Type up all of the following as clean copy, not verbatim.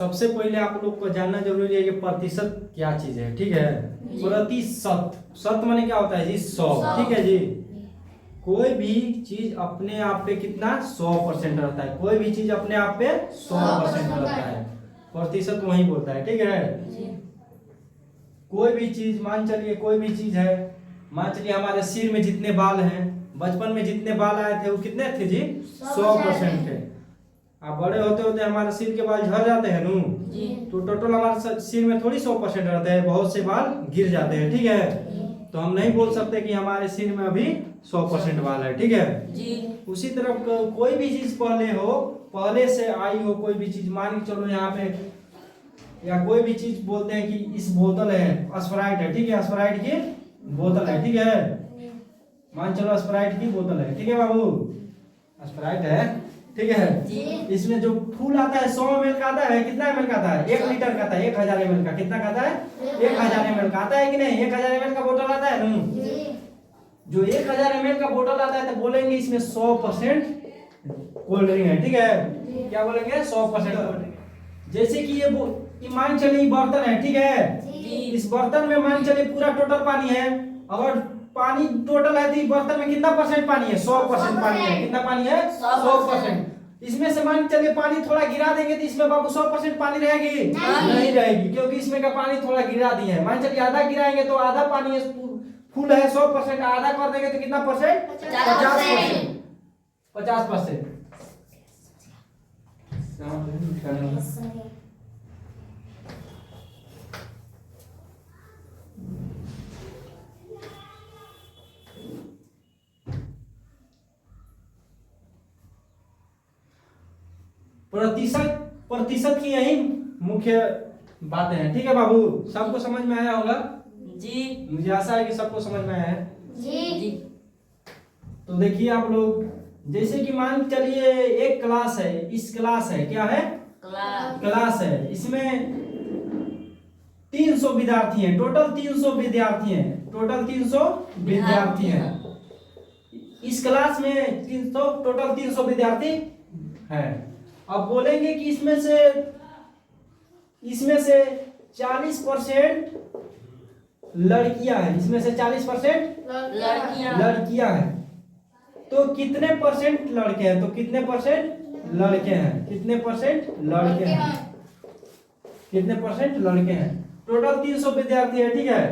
सबसे पहले आप लोग को जानना जरूरी है कि प्रतिशत क्या चीज है। ठीक है, प्रतिशत, शत माने क्या होता है जी? 100। ठीक है जी, कोई भी चीज अपने आप पे कितना 100% रहता है। कोई भी चीज अपने आप पे 100% रहता है, प्रतिशत वही बोलता है। ठीक है, कोई भी चीज मान चलिए, कोई भी चीज है, मान चलिए हमारे सिर में जितने बाल हैं, बचपन में जितने बाल आए थे वो कितने थे जी? 100% थे। अब बड़े होते होते हमारे सिर के बाल झड़ जाते हैं नू, तो टोटल हमारे सिर में थोड़ी 100% रहते हैं, बहुत से बाल गिर जाते हैं। ठीक है, तो हम नहीं बोल सकते कि हमारे सिर में अभी 100% बाल है। ठीक है जी। उसी तरह कोई भी चीज पहले हो, पहले से आई हो कोई भी चीज, मान के चलो यहाँ पे, या कोई भी चीज बोलते हैं कि इस बोतल है, स्प्राइट है। ठीक है, स्प्राइट की बोतल है। ठीक है, मान चलो स्प्राइट की बोतल है। ठीक है बाबू, स्प्राइट है। ठीक है, इसमें जो फूल आता है 100 ml का आता है, कितना ml का आता है? 1 लीटर का आता है, 1000 ml का। कितना का आता है? 1000 ml का आता है कि नहीं? 1000 ml का बोतल आता है ना, जो 1000 ml का बोतल आता है तो बोलेंगे इसमें 100% कोल्ड ड्रिंक है। ठीक है, क्या बोलेंगे? 100% कोल्ड ड्रिंक। जैसे कि ये मान चलिए बर्तन है। ठीक है, इस बर्तन में मान चलिए पूरा टोटल पानी है। अगर पानी टोटल है तो बर्तन में कितना परसेंट पानी है? 100% पानी है। कितना पानी है? 100%। इसमें से मान चलिए पानी थोड़ा गिरा देंगे तो इसमें बाबू 100% पानी रहेगी? नहीं रहेगी, क्योंकि इसमें का पानी थोड़ा गिरा दिए हैं। मान चलिए आधा गिराएंगे तो आधा पानी फुल है 100%, आधा कर देंगे तो कितना परसेंट? 50%। 50%। प्रतिशत, प्रतिशत की यही मुख्य बातें हैं। ठीक है बाबू, सबको समझ में आया होगा जी? मुझे आशा है कि सबको समझ में आया है जी। तो देखिए आप लोग, जैसे कि मान चलिए एक क्लास है, इस क्लास है, क्या है? क्लास है। इसमें 300 विद्यार्थी हैं, टोटल 300 विद्यार्थी हैं, टोटल 300 विद्यार्थी हैं। इस क्लास में 300, टोटल 300 विद्यार्थी हैं। अब बोलेंगे कि इसमें से 40% लड़कियां हैं, इसमें से 40% लड़कियां हैं। तो कितने परसेंट लड़के हैं? तो कितने परसेंट लड़के हैं? कितने परसेंट लड़के हैं? कितने परसेंट लड़के हैं? टोटल 300 विद्यार्थी है। ठीक है,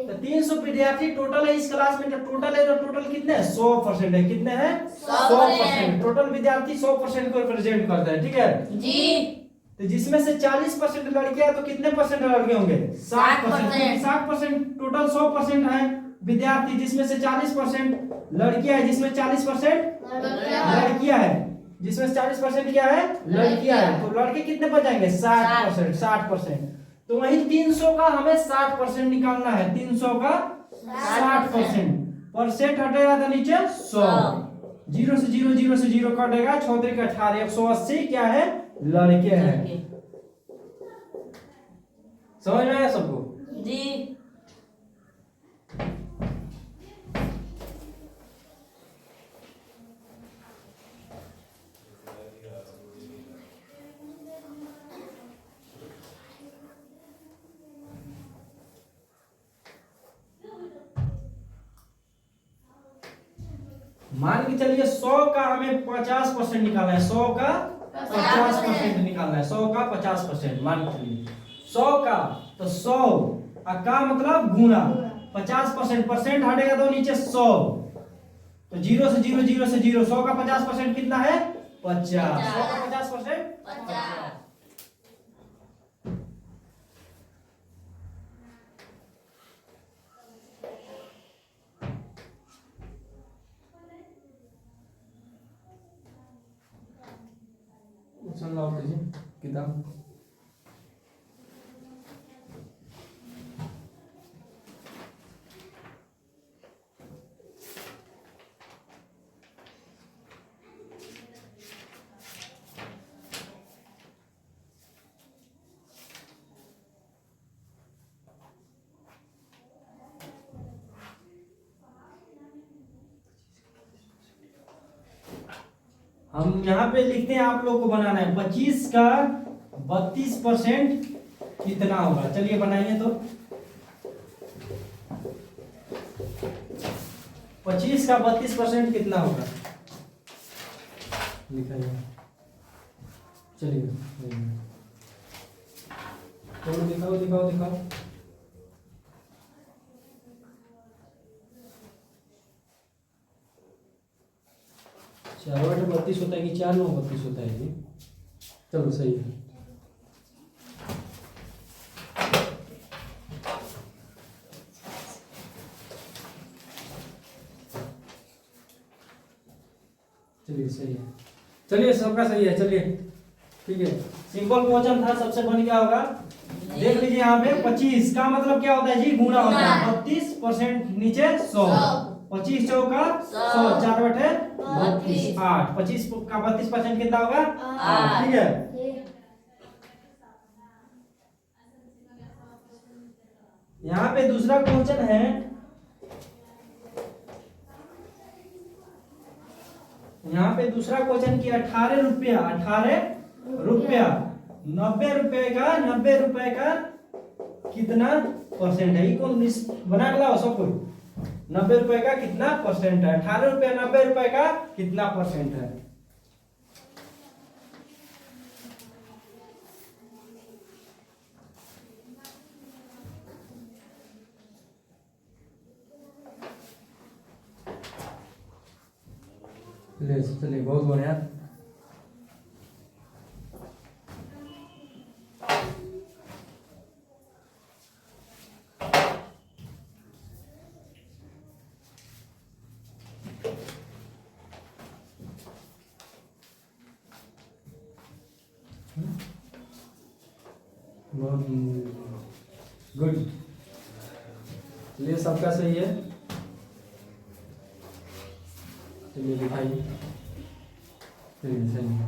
तो 300 विद्यार्थी टोटल है इस क्लास में। टोटल है तो टोटल कितने? 100% है। कितने हैं? 100%। टोटल विद्यार्थी 100% को रिप्रेजेंट करता है। ठीक है जी। तो जिसमें से 40% लड़कियां, तो कितने परसेंट लड़के होंगे? 60%। 60% टोटल 100% है विद्यार्थी, जिसमें से 40% लड़कियां है, जिसमें 40% लड़कियां है, जिसमें 40% क्या है? लड़कियां है। तो लड़के कितने बच जाएंगे? 60%। 60%। तो वही 300 का हमें 60% निकालना है। 300 का 60%, परसेंट हटेगा तो नीचे 100, 0 से 0, 0 से 0 कटेगा, 6 3 18, 180 क्या है? लड़के हैं। समझ में आया सबको जी? मान के चलिए 100 का हमें 50% निकालना है। 100 का 50% निकालना है। 100 का 50% मान के चलिए 100 का, तो 100 का मतलब गुना 50%, परसेंट हटेगा तो नीचे 100, तो 0 से 0, 0 से 0, 100 का 50% कितना है? 50। 100 का 50% 50। लाओ किताब। हम यहाँ पे लिखते हैं, आप लोग को बनाना है 25 का 32% कितना होगा? चलिए बनाइए तो। 25 का 32% कितना होगा? लिखाइए। चलिए तो दिखाओ दिखाओ दिखाओ। 4 8 32 होता है कि 4 9 32 होता है जी? चलो सही है। चलिए सही है। चलिए सबका सही है। चलिए ठीक है। सिंपल क्वेश्चन था, सबसे बन गया होगा। देख लीजिए यहाँ पे 25 का मतलब क्या होता है जी? गुणा होता है। 32% नीचे 100, 25 चौका 100, 4 बटे 32, 8। 25 का 32% कितना होगा? 8। ठीक है। यहाँ पे दूसरा क्वेश्चन है, यहाँ पे दूसरा क्वेश्चन की 18 रुपया 90 रुपए का कितना परसेंट है? कौन बना के लाओ सब कोई। 90 रुपए का कितना परसेंट है? 18 रुपया 90 रुपए का कितना परसेंट है? चलिए बहुत बढ़िया। बहुत गुड। चलिए सबका सही है। चलिए दिखाइए। चलिए सही है।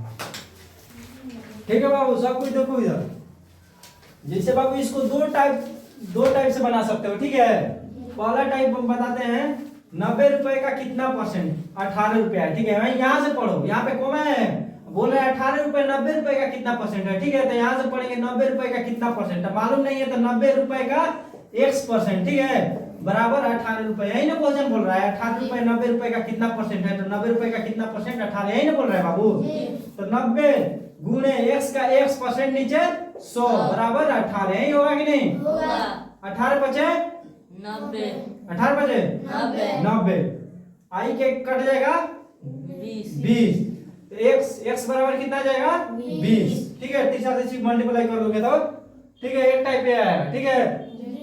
ठीक है बाबू, सब कुछ देखो इधर। जैसे बाबू इसको दो टाइप से बना सकते हो। ठीक है। पहला टाइप हम बताते हैं, 90 रुपए का कितना परसेंट? 18 रुपया है। ठीक है। भाई यहाँ से पढ़ो, यहाँ पे कॉमा है, बोल रहे हैं 18 रुपए 90 रुपए का कितना परसेंट है। ठीक है। तो यहाँ से पढ़ेंगे 90 रुपए का कितना परसेंट है, मालूम नहीं है तो 90 रुपए का x%। ठीक है। बराबर 18 रुपए। यही ना क्वेश्चन बोल रहा है। 18 रुपए 90 रुपए का कितना परसेंट है, तो 90 रुपए का कितना परसेंट? 18। यही ना बोल रहा है बाबू। तो 90 गुणे x का x% नीचे 100 बराबर 18। यही होगा कि नहीं? 18 बचे 90, 18 बचे 90। आई के कट जाएगा 20। तो x बराबर कितना आ जाएगा? 20। ठीक है। 30 से मल्टीप्लाई कर लोगे तो ठीक है। एक टाइप ये आएगा। ठीक है।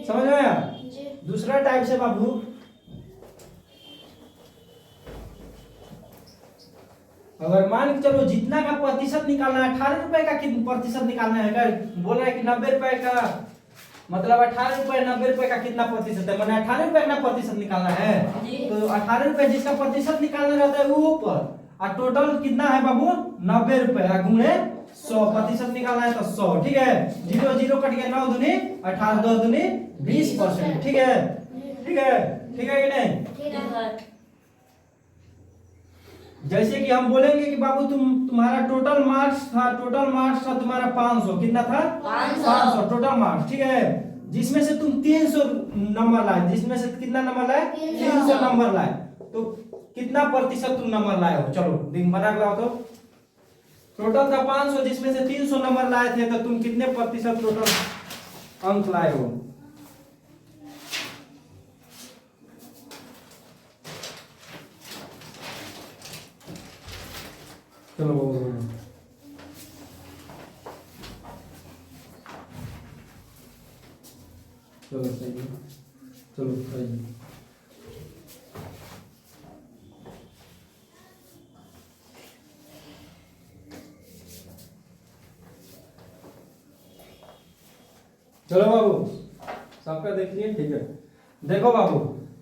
समझ में आया? दूसरा टाइप से बाबू, अगर मान के चलो जितना का प्रतिशत निकालना है, 18 रुपए का कितना प्रतिशत निकालना है, बोल रहा है कि 90 रुपए का मतलब 18 रुपए 90 रुपए का कितना प्रतिशत है, मैंने 18 रुपए का प्रतिशत निकालना है। तो 18 रुपए जिसका प्रतिशत निकालना रहता है वो ऊपर, और टोटल कितना है बाबू? 90 रुपए गुणे 100। प्रतिशत निकालना है तो 100। ठीक है। 0 0 कट गया, 9 दूनी 18, 2 दूनी 20%। ठीक है। ठीक है। ठीक है कि नहीं? जैसे कि हम बोलेंगे कि बाबू तुम्हारा टोटल मार्क्स था तुम्हारा 500। कितना था? 500 टोटल मार्क्स। ठीक है। जिसमें से तुम 300 नंबर लाए, जिसमें से कितना नंबर लाए? 300 नंबर लाए। तो कितना प्रतिशत तुम नंबर लाए हो? चलो दिन बना के लाओ तो। टोटल था 500, जिसमें से 300 नंबर लाए थे, तो तुम कितने प्रतिशत टोटल अंक लाए हो? चलो चलो सही है। चलो सही है। चलो बाबू सबका देखिए। ठीक है। देखो बाबू,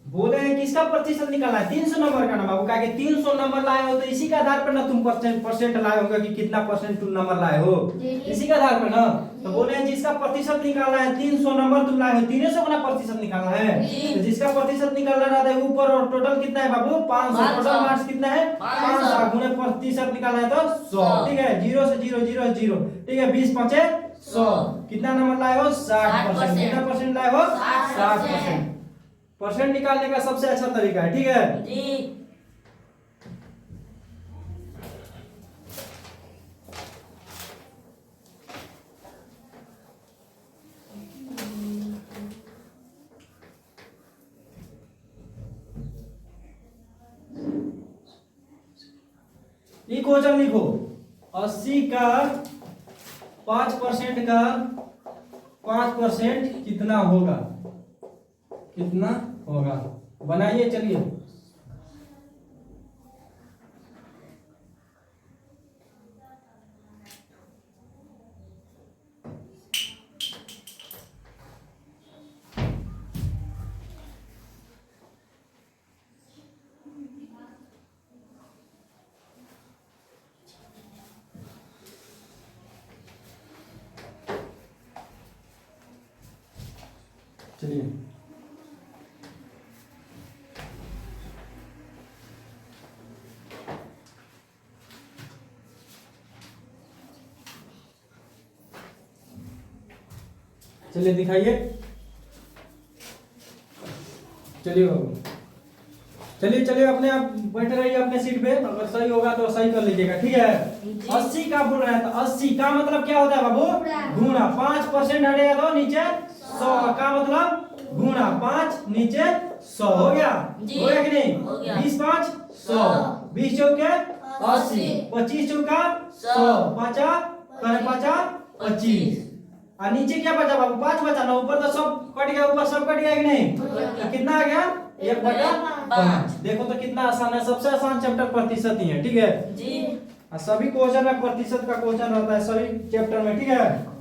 बोले हैं किसका प्रतिशत निकालना है? 300 नंबर का ना बाबू। कहा कि 300 नंबर लाए हो तो इसी के आधार पर ना तुम परसेंट लाए होगा कि कितना परसेंट तुम नंबर लाए हो, इसी के आधार पर ना। तो बोले हैं जिसका प्रतिशत निकालना है, 300 नंबर तुम लाए हो, 300 का प्रतिशत निकालना है। तो जिसका प्रतिशत निकालना रहता है ऊपर, और टोटल कितना है बाबू? 500। टोटल मार्क्स कितना है? 500 गुणे प्रतिशत निकालना है तो 100। ठीक है। 0 से 0 0 0। ठीक है। 20 5 100। कितना नंबर लाए हो? 60%। कितना परसेंट लाए हो? 60%। परसेंट निकालने का सबसे अच्छा तरीका है, ठीक है जी। ये क्वेश्चन लिखो, 80 का 5% का 5% कितना होगा? कितना होगा? बनाइए, चलिए। चलिए, चलिए दिखाइए। चलिए बाबू, चलिए चलिए, अपने आप बैठे रहिए अपने सीट पे। अगर सही होगा तो सही कर लीजिएगा, ठीक है। 80 का बोल रहा है तो 80 का मतलब क्या होता है बाबू? गुणा। 5% हटेगा तो नीचे 100 का मतलब गुणा 5 नीचे 100। हो गया? हो गया कि नहीं? 20 5 100, 20 चौके 80, 25 चौका 100, 50 50 25। और नीचे क्या बचा बाबू? 5 बचा ना। ऊपर तो सब कट गया, ऊपर सब कट गया कि नहीं? तो कितना आ गया? 1/5। देखो तो कितना आसान है। सबसे आसान चैप्टर प्रतिशत ही है, ठीक है जी। सभी क्वेश्चन में प्रतिशत का क्वेश्चन रहता है सभी चैप्टर में, ठीक है।